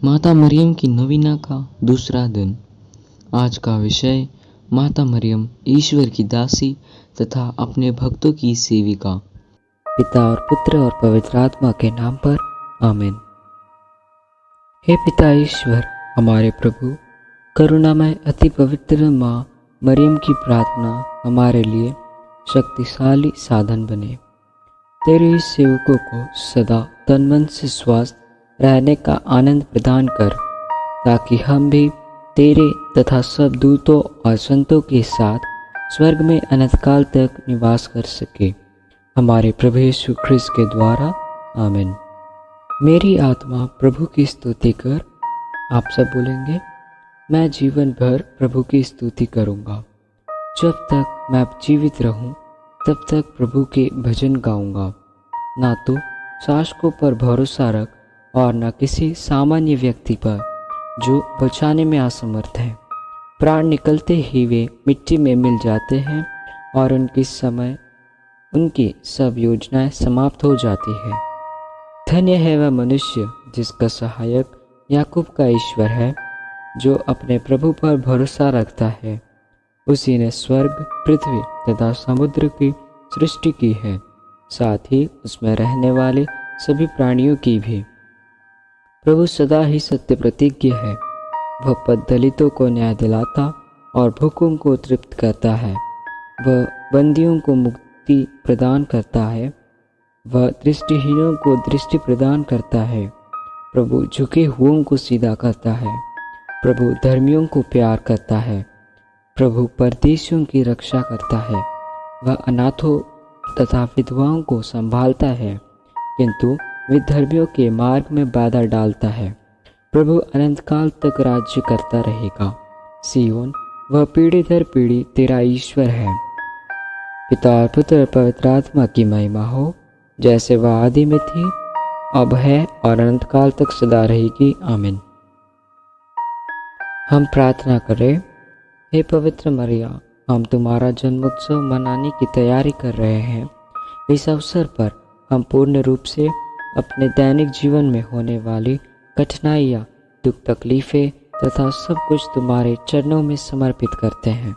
माता मरियम की नवीना का दूसरा दिन। आज का विषय माता मरियम ईश्वर की दासी तथा अपने भक्तों की सेविका। पिता और पुत्र और पवित्र आत्मा के नाम पर आमीन। हे पिता ईश्वर, हमारे प्रभु करुणामय अति पवित्र माँ मरियम की प्रार्थना हमारे लिए शक्तिशाली साधन बने। तेरे इस सेवकों को सदा तन मन से स्वस्थ रहने का आनंद प्रदान कर, ताकि हम भी तेरे तथा सब दूतों और संतों के साथ स्वर्ग में अनंत काल तक निवास कर सके। हमारे प्रभु यीशु ख्रिस्त के द्वारा आमीन। मेरी आत्मा प्रभु की स्तुति कर। आप सब बोलेंगे, मैं जीवन भर प्रभु की स्तुति करूंगा। जब तक मैं जीवित रहूं तब तक प्रभु के भजन गाऊंगा। ना तो शासकों पर भरोसा रख और न किसी सामान्य व्यक्ति पर जो बचाने में असमर्थ है। प्राण निकलते ही वे मिट्टी में मिल जाते हैं और उनकी सब योजनाएं समाप्त हो जाती है। धन्य है वह मनुष्य जिसका सहायक याकूब का ईश्वर है, जो अपने प्रभु पर भरोसा रखता है। उसी ने स्वर्ग, पृथ्वी तथा समुद्र की सृष्टि की है, साथ ही उसमें रहने वाले सभी प्राणियों की भी। प्रभु सदा ही सत्य प्रतिज्ञ है। वह दलितों को न्याय दिलाता और भूखों को तृप्त करता है। वह बंदियों को मुक्ति प्रदान करता है। वह दृष्टिहीनों को दृष्टि प्रदान करता है। प्रभु झुके हुओं को सीधा करता है। प्रभु धर्मियों को प्यार करता है। प्रभु परदेशियों की रक्षा करता है। वह अनाथों तथा विधवाओं को संभालता है, किंतु विधर्मियों के मार्ग में बाधा डालता है। प्रभु अनंत काल तक राज्य करता रहेगा। सियोन, वह पीढ़ी दर पीढ़ी तेरा ईश्वर है। पिता और पुत्र पवित्र आत्मा की महिमा हो, जैसे वह आदि में थी, अब है और अनंत काल तक सदा रहेगी। आमीन। हम प्रार्थना करें। हे पवित्र मरिया, हम तुम्हारा जन्मोत्सव मनाने की तैयारी कर रहे हैं। इस अवसर पर हम पूर्ण रूप से अपने दैनिक जीवन में होने वाली कठिनाइयाँ, दुख, तकलीफ़ें तथा सब कुछ तुम्हारे चरणों में समर्पित करते हैं।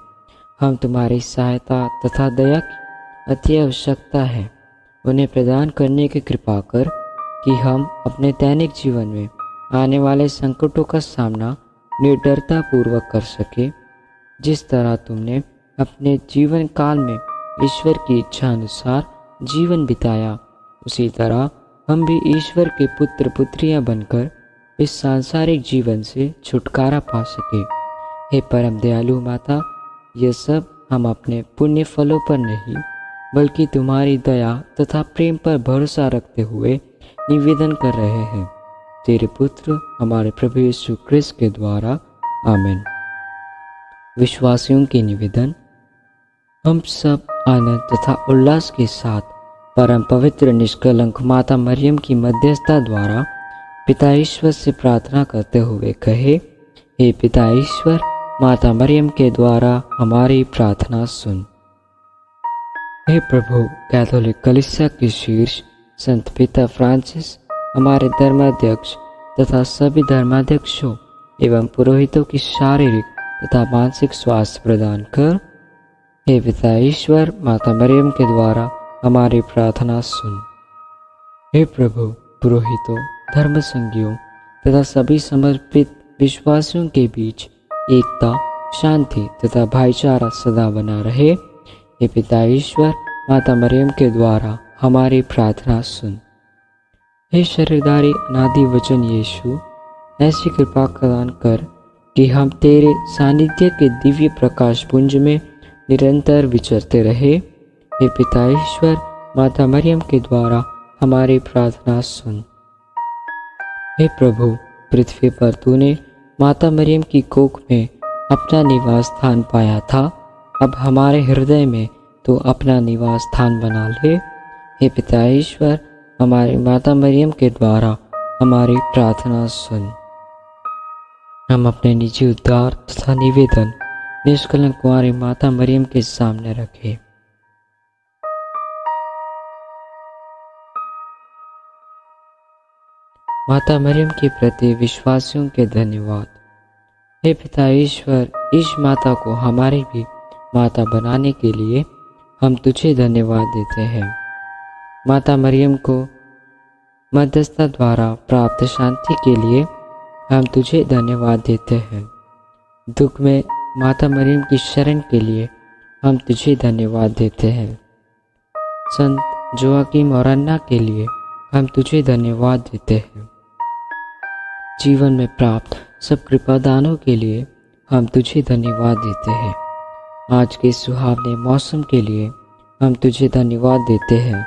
हम तुम्हारी सहायता तथा दया की अति आवश्यकता है। उन्हें प्रदान करने की कृपा कर कि हम अपने दैनिक जीवन में आने वाले संकटों का सामना निर्डरता पूर्वक कर सके। जिस तरह तुमने अपने जीवन काल में ईश्वर की इच्छा अनुसार जीवन बिताया, उसी तरह हम भी ईश्वर के पुत्र पुत्रियां बनकर इस सांसारिक जीवन से छुटकारा पा सके। हे परम दयालु माता, यह सब हम अपने पुण्य फलों पर नहीं, बल्कि तुम्हारी दया तथा प्रेम पर भरोसा रखते हुए निवेदन कर रहे हैं। तेरे पुत्र हमारे प्रभु यीशु ख्रिस्त के द्वारा आमीन। विश्वासियों के निवेदन। हम सब आनंद तथा उल्लास के साथ परम पवित्र निष्कलंक माता मरियम की मध्यस्थता द्वारा पिता ईश्वर से प्रार्थना करते हुए कहे, हे पिता ईश्वर, माता मरियम के द्वारा हमारी प्रार्थना सुन। हे प्रभु, कैथोलिक कलीसिया के शीर्ष संत पिता फ्रांसिस, हमारे धर्माध्यक्ष तथा सभी धर्माध्यक्षों एवं पुरोहितों की शारीरिक तथा मानसिक स्वास्थ्य प्रदान कर। हे पिता ईश्वर, माता मरियम के द्वारा हमारी प्रार्थना सुन। हे प्रभु, पुरोहितों, धर्मसंघियों तथा सभी समर्पित विश्वासियों के बीच एकता, शांति तथा भाईचारा सदा बना रहे। हे पिता ईश्वर, माता मरियम के द्वारा हमारी प्रार्थना सुन। हे शरीरधारी अनादि वचन यीशु, ऐसी कृपा प्रदान कर कि हम तेरे सानिध्य के दिव्य प्रकाश पुंज में निरंतर विचरते रहे। हे पिता ईश्वर, माता मरियम के द्वारा हमारी प्रार्थना सुन। हे प्रभु, पृथ्वी पर तूने माता मरियम की कोख में अपना निवास स्थान पाया था, अब हमारे हृदय में तो अपना निवास स्थान बना ले। हे पिता ईश्वर, हमारी माता मरियम के द्वारा हमारी प्रार्थना सुन। हम अपने निजी उद्धार तथा निवेदन निष्कलंक कुंवारी माता मरियम के सामने रखें। माता मरियम के प्रति विश्वासियों के धन्यवाद। हे पिता ईश्वर, इस माता को हमारी भी माता बनाने के लिए हम तुझे धन्यवाद देते हैं। माता मरियम को मध्यस्थता द्वारा प्राप्त शांति के लिए हम तुझे धन्यवाद देते हैं। दुख में माता मरियम की शरण के लिए हम तुझे धन्यवाद देते हैं। संत जोआकीम और अन्ना के लिए हम तुझे धन्यवाद देते हैं। जीवन में प्राप्त सब कृपादानों के लिए हम तुझे धन्यवाद देते हैं। आज के सुहावने मौसम के लिए हम तुझे धन्यवाद देते हैं।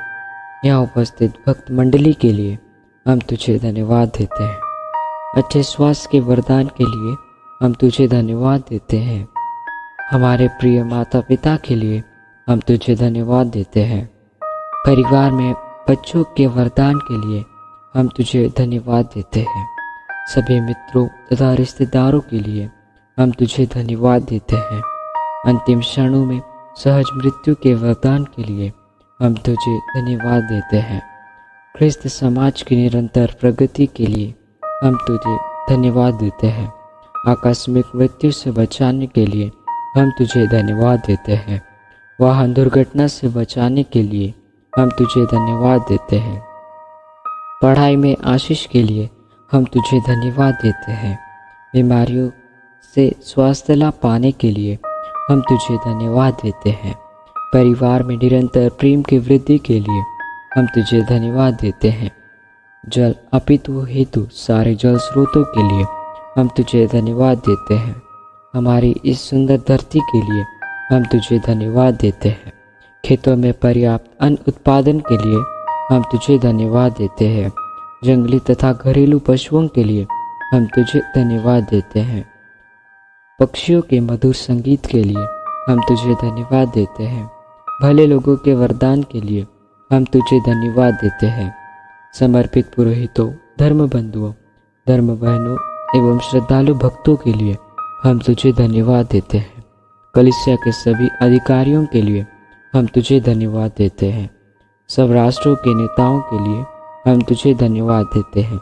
यहाँ उपस्थित भक्त मंडली के लिए हम तुझे धन्यवाद देते हैं। अच्छे स्वास्थ्य के वरदान के लिए हम तुझे धन्यवाद देते हैं। हमारे प्रिय माता पिता के लिए हम तुझे धन्यवाद देते हैं। परिवार में बच्चों के वरदान के लिए हम तुझे धन्यवाद देते हैं। सभी मित्रों तथा रिश्तेदारों के लिए हम तुझे धन्यवाद देते हैं। अंतिम क्षणों में सहज मृत्यु के वरदान के लिए हम तुझे धन्यवाद देते हैं। ख्रिस्त समाज की निरंतर प्रगति के लिए हम तुझे धन्यवाद देते हैं। आकस्मिक मृत्यु से बचाने के लिए हम तुझे धन्यवाद देते हैं। वाहन दुर्घटना से बचाने के लिए हम तुझे धन्यवाद देते हैं। पढ़ाई में आशीष के लिए हम तुझे धन्यवाद देते हैं। बीमारियों से स्वास्थ्य लाभ पाने के लिए हम तुझे धन्यवाद देते हैं। परिवार में निरंतर प्रेम की वृद्धि के लिए हम तुझे धन्यवाद देते हैं। जल अपितु हेतु सारे जल स्रोतों के लिए हम तुझे धन्यवाद देते हैं। हमारी इस सुंदर धरती के लिए हम तुझे धन्यवाद देते हैं। खेतों में पर्याप्त अन्न उत्पादन के लिए हम तुझे धन्यवाद देते हैं। जंगली तथा घरेलू पशुओं के लिए हम तुझे धन्यवाद देते हैं। पक्षियों के मधुर संगीत के लिए हम तुझे धन्यवाद देते हैं। भले लोगों के वरदान के लिए हम तुझे धन्यवाद देते हैं। समर्पित पुरोहितों, धर्म बंधुओं, धर्म बहनों एवं श्रद्धालु भक्तों के लिए हम तुझे धन्यवाद देते हैं। कलीसिया के सभी अधिकारियों के लिए हम तुझे धन्यवाद देते हैं। सब राष्ट्रों के नेताओं के लिए हम तुझे धन्यवाद देते हैं।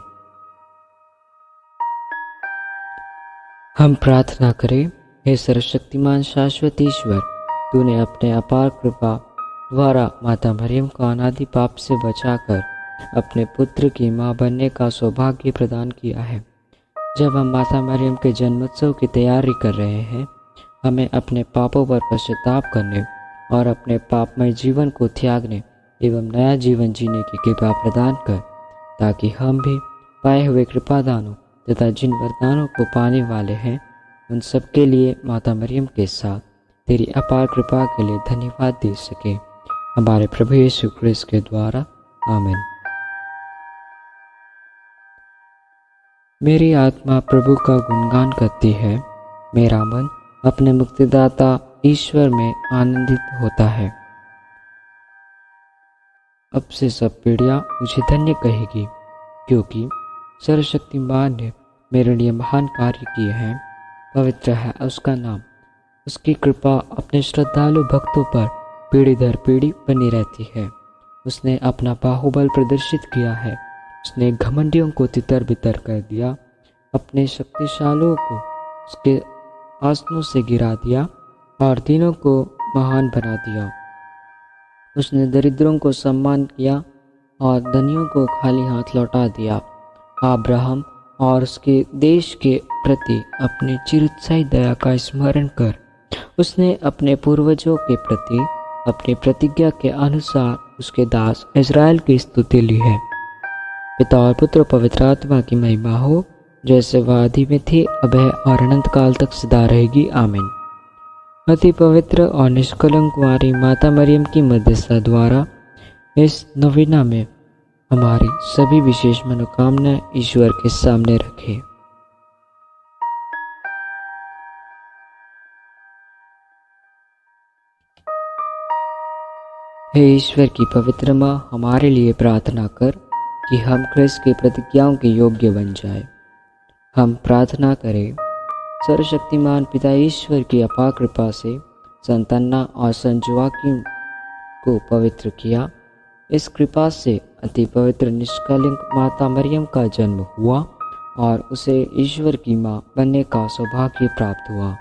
हम प्रार्थना करें। हे सर्वशक्तिमान शाश्वत ईश्वर, तूने अपने अपार कृपा द्वारा माता मरियम को अनादि पाप से बचाकर अपने पुत्र की मां बनने का सौभाग्य प्रदान किया है। जब हम माता मरियम के जन्मोत्सव की तैयारी कर रहे हैं, हमें अपने पापों पर पश्चाताप करने और अपने पापमय जीवन को त्यागने एवं नया जीवन जीने की कृपा प्रदान कर, ताकि हम भी पाए हुए कृपादानों तथा जिन वरदानों को पाने वाले हैं, उन सब के लिए माता मरियम के साथ तेरी अपार कृपा के लिए धन्यवाद दे सके। हमारे प्रभु यीशु क्रिस्त के द्वारा, आमीन। मेरी आत्मा प्रभु का गुणगान करती है। मेरा मन अपने मुक्तिदाता ईश्वर में आनंदित होता है। अब से सब पीढ़ियाँ मुझे धन्य कहेगी, क्योंकि सर्वशक्तिमान ने मेरे लिए महान कार्य किए हैं। पवित्र है उसका नाम। उसकी कृपा अपने श्रद्धालु भक्तों पर पीढ़ी दर पीढ़ी बनी रहती है। उसने अपना बाहुबल प्रदर्शित किया है। उसने घमंडियों को तितर बितर कर दिया, अपने शक्तिशालियों को उसके आसनों से गिरा दिया और दीनों को महान बना दिया। उसने दरिद्रों को सम्मान किया और धनियों को खाली हाथ लौटा दिया। अब्राहम और उसके देश के प्रति अपनी चिरस्थायी दया का स्मरण कर उसने अपने पूर्वजों के प्रति अपनी प्रतिज्ञा के अनुसार उसके दास इज़राइल की स्तुति ली है। पिता और पुत्र और पवित्र आत्मा की महिमा हो, जैसे वह आदि में थी, अब है और अनंत काल तक सदा रहेगी। आमीन। अति पवित्र और निष्कलंक कुंवारी माता मरियम की मध्यस्थता द्वारा इस नवीना में हमारी सभी विशेष मनोकामनाएं ईश्वर के सामने रखें। हे ईश्वर की पवित्र माँ, हमारे लिए प्रार्थना कर कि हम ख्रिस्त की प्रतिज्ञाओं के योग्य बन जाए। हम प्रार्थना करें। सर्वशक्तिमान पिता ईश्वर की अपार कृपा से संत अन्ना और संत जोआकीम को पवित्र किया इस कृपा से अति पवित्र निष्कलंक माता मरियम का जन्म हुआ और उसे ईश्वर की माँ बनने का सौभाग्य प्राप्त हुआ।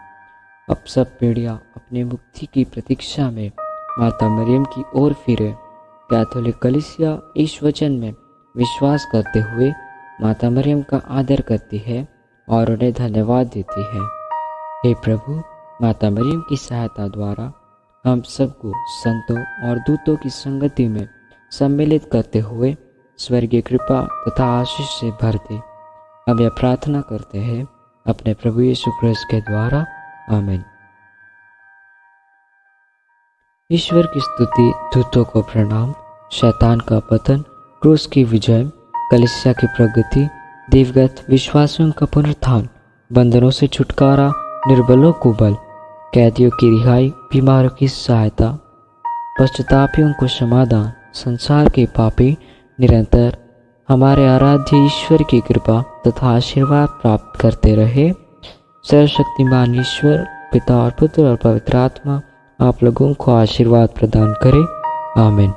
अब सब पीढ़ियाँ अपनी मुक्ति की प्रतीक्षा में माता मरियम की ओर फिरे। कैथोलिक कलीसिया इस वचन में विश्वास करते हुए माता मरियम का आदर करती है और उन्हें धन्यवाद देती है। हे प्रभु, माता मरियम की सहायता द्वारा हम सबको संतों और दूतों की संगति में सम्मिलित करते हुए स्वर्गीय कृपा तथा आशीष से भर दे। अब यह प्रार्थना करते हैं अपने प्रभु यीशु क्रिस्त के द्वारा, आमीन। ईश्वर की स्तुति, दूतों को प्रणाम, शैतान का पतन, क्रूस की विजय, कलीसिया की प्रगति, देवगत विश्वासियों का पुनरुत्थान, बंधनों से छुटकारा, निर्बलों को बल, कैदियों की रिहाई, बीमारों की सहायता, पश्चातापियों को समाधान, संसार के पापी निरंतर हमारे आराध्य ईश्वर की कृपा तथा आशीर्वाद प्राप्त करते रहे। सर्वशक्तिमान ईश्वर पिता और पुत्र और पवित्र आत्मा आप लोगों को आशीर्वाद प्रदान करे, आमीन।